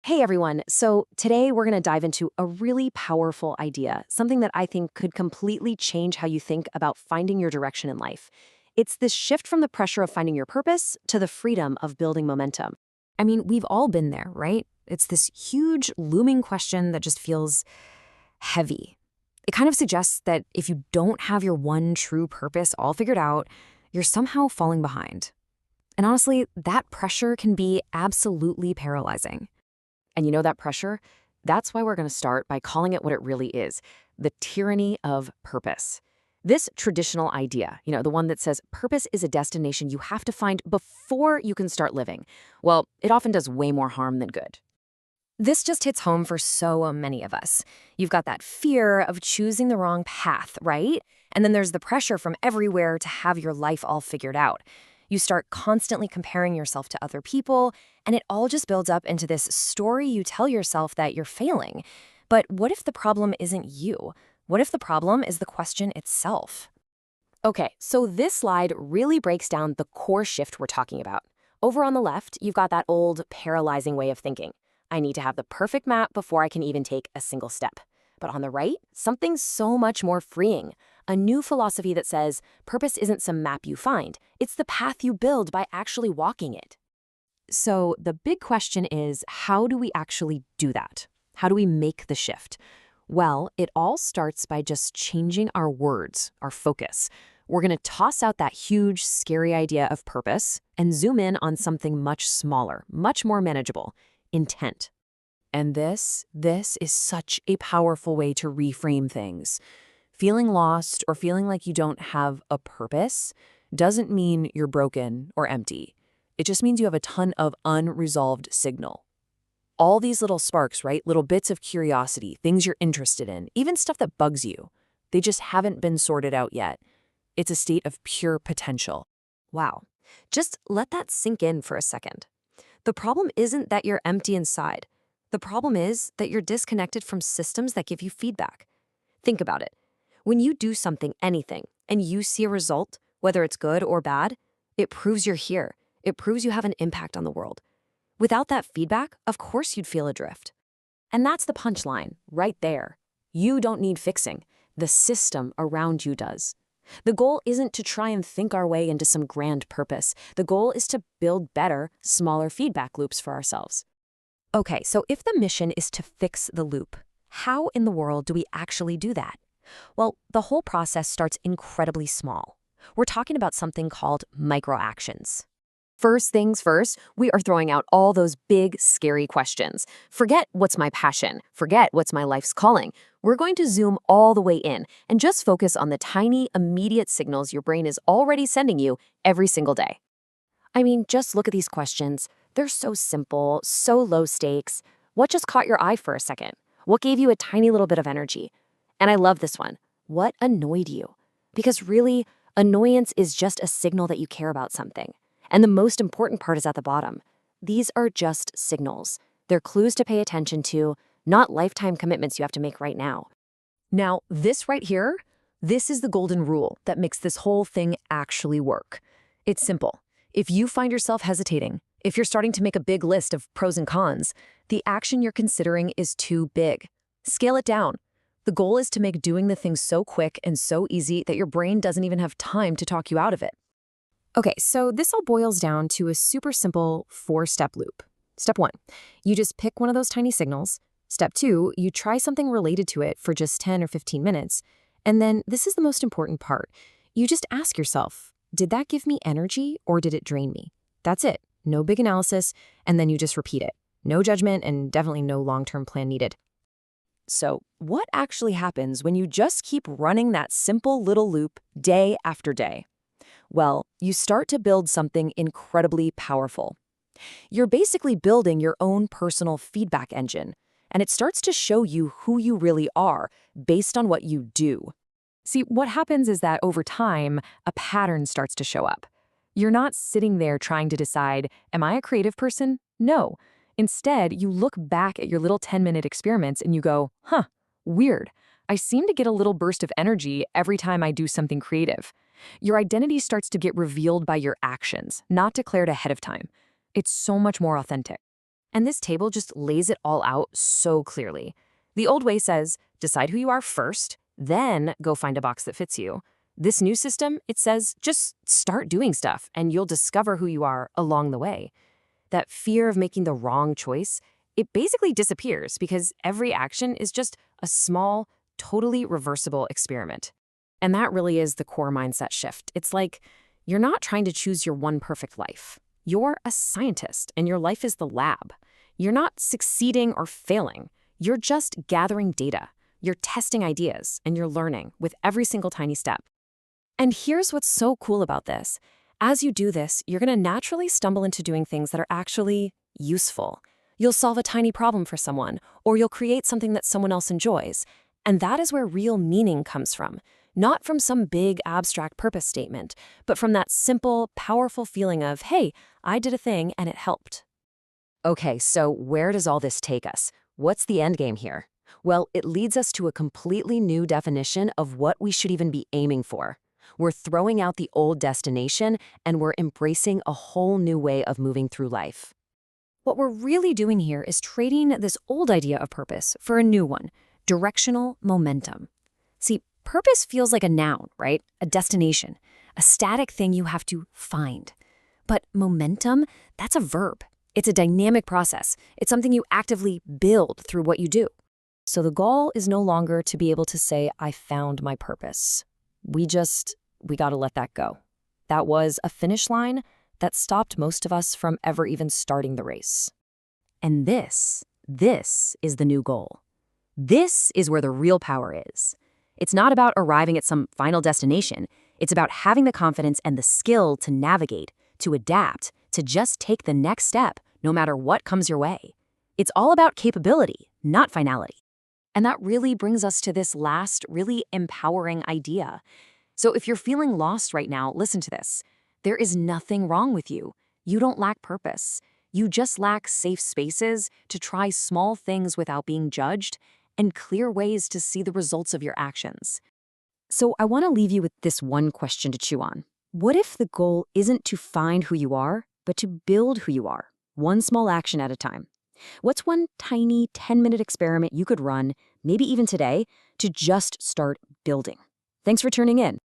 Hey everyone. So today we're going to dive into a really powerful idea, something that I think could completely change how you think about finding your direction in life. It's this shift from the pressure of finding your purpose to the freedom of building momentum. I mean, we've all been there, right? It's this huge looming question that just feels heavy. It kind of suggests that if you don't have your one true purpose all figured out, you're somehow falling behind. And honestly, that pressure can be absolutely paralyzing. And you know that pressure? That's why we're going to start by calling it what it really is, the tyranny of purpose. This traditional idea, the one that says purpose is a destination you have to find before you can start living, well, it often does way more harm than good. This just hits home for so many of us. You've got that fear of choosing the wrong path, right? And then there's the pressure from everywhere to have your life all figured out. You start constantly comparing yourself to other people, and it all just builds up into this story you tell yourself that you're failing. But what if the problem isn't you? What if the problem is the question itself? Okay, so this slide really breaks down the core shift we're talking about. Over on the left, you've got that old, paralyzing way of thinking. I need to have the perfect map before I can even take a single step. But on the right, something so much more freeing. A new philosophy that says purpose isn't some map you find, it's the path you build by actually walking it. So the big question is, how do we actually do that? How do we make the shift? Well, it all starts by just changing our words, our focus. We're going to toss out that huge, scary idea of purpose and zoom in on something much smaller, much more manageable: intent. And this is such a powerful way to reframe things. Feeling lost or feeling like you don't have a purpose doesn't mean you're broken or empty. It just means you have a ton of unresolved signal. All these little sparks, right? Little bits of curiosity, things you're interested in, even stuff that bugs you. They just haven't been sorted out yet. It's a state of pure potential. Wow. Just let that sink in for a second. The problem isn't that you're empty inside. The problem is that you're disconnected from systems that give you feedback. Think about it. When you do something, anything, and you see a result, whether it's good or bad, it proves you're here. It proves you have an impact on the world. Without that feedback, of course you'd feel adrift. And that's the punchline, right there. You don't need fixing. The system around you does. The goal isn't to try and think our way into some grand purpose. The goal is to build better, smaller feedback loops for ourselves. Okay, so if the mission is to fix the loop, how in the world do we actually do that? Well, the whole process starts incredibly small. We're talking about something called microactions. First things first, we are throwing out all those big, scary questions. Forget what's my passion. Forget what's my life's calling. We're going to zoom all the way in and just focus on the tiny, immediate signals your brain is already sending you every single day. I mean, just look at these questions. They're so simple, so low stakes. What just caught your eye for a second? What gave you a tiny little bit of energy? And I love this one. What annoyed you? Because really, annoyance is just a signal that you care about something. And the most important part is at the bottom. These are just signals. They're clues to pay attention to, not lifetime commitments you have to make right now. Now, this right here, this is the golden rule that makes this whole thing actually work. It's simple. If you find yourself hesitating, if you're starting to make a big list of pros and cons, the action you're considering is too big. Scale it down. The goal is to make doing the thing so quick and so easy that your brain doesn't even have time to talk you out of it. Okay, so this all boils down to a super simple 4-step loop. Step 1, you just pick one of those tiny signals. Step 2, you try something related to it for just 10 or 15 minutes. And then this is the most important part. You just ask yourself, did that give me energy or did it drain me? That's it. No big analysis, and then you just repeat it. No judgment and definitely no long-term plan needed. So, what actually happens when you just keep running that simple little loop day after day? Well, you start to build something incredibly powerful. You're basically building your own personal feedback engine, and it starts to show you who you really are based on what you do. See, what happens is that over time, a pattern starts to show up. You're not sitting there trying to decide, am I a creative person? No. Instead, you look back at your little 10-minute experiments and you go, weird. I seem to get a little burst of energy every time I do something creative. Your identity starts to get revealed by your actions, not declared ahead of time. It's so much more authentic. And this table just lays it all out so clearly. The old way says, decide who you are first, then go find a box that fits you. This new system, it says, just start doing stuff and you'll discover who you are along the way. That fear of making the wrong choice, it basically disappears because every action is just a small, totally reversible experiment. And that really is the core mindset shift. It's like you're not trying to choose your one perfect life. You're a scientist and your life is the lab. You're not succeeding or failing. You're just gathering data. You're testing ideas and you're learning with every single tiny step. And here's what's so cool about this. As you do this, you're going to naturally stumble into doing things that are actually useful. You'll solve a tiny problem for someone, or you'll create something that someone else enjoys. And that is where real meaning comes from. Not from some big abstract purpose statement, but from that simple, powerful feeling of, hey, I did a thing and it helped. Okay, so where does all this take us? What's the end game here? Well, it leads us to a completely new definition of what we should even be aiming for. We're throwing out the old destination and we're embracing a whole new way of moving through life. What we're really doing here is trading this old idea of purpose for a new one, directional momentum. See, purpose feels like a noun, right? A destination, a static thing you have to find. But momentum, that's a verb. It's a dynamic process. It's something you actively build through what you do. So the goal is no longer to be able to say, I found my purpose. We got to let that go. That was a finish line that stopped most of us from ever even starting the race. And this is the new goal. This is where the real power is. It's not about arriving at some final destination. It's about having the confidence and the skill to navigate, to adapt, to just take the next step, no matter what comes your way. It's all about capability, not finality. And that really brings us to this last, really empowering idea. So if you're feeling lost right now, listen to this. There is nothing wrong with you. You don't lack purpose. You just lack safe spaces to try small things without being judged and clear ways to see the results of your actions. So I want to leave you with this one question to chew on. What if the goal isn't to find who you are, but to build who you are, one small action at a time? What's one tiny 10-minute experiment you could run, maybe even today, to just start building? Thanks for tuning in.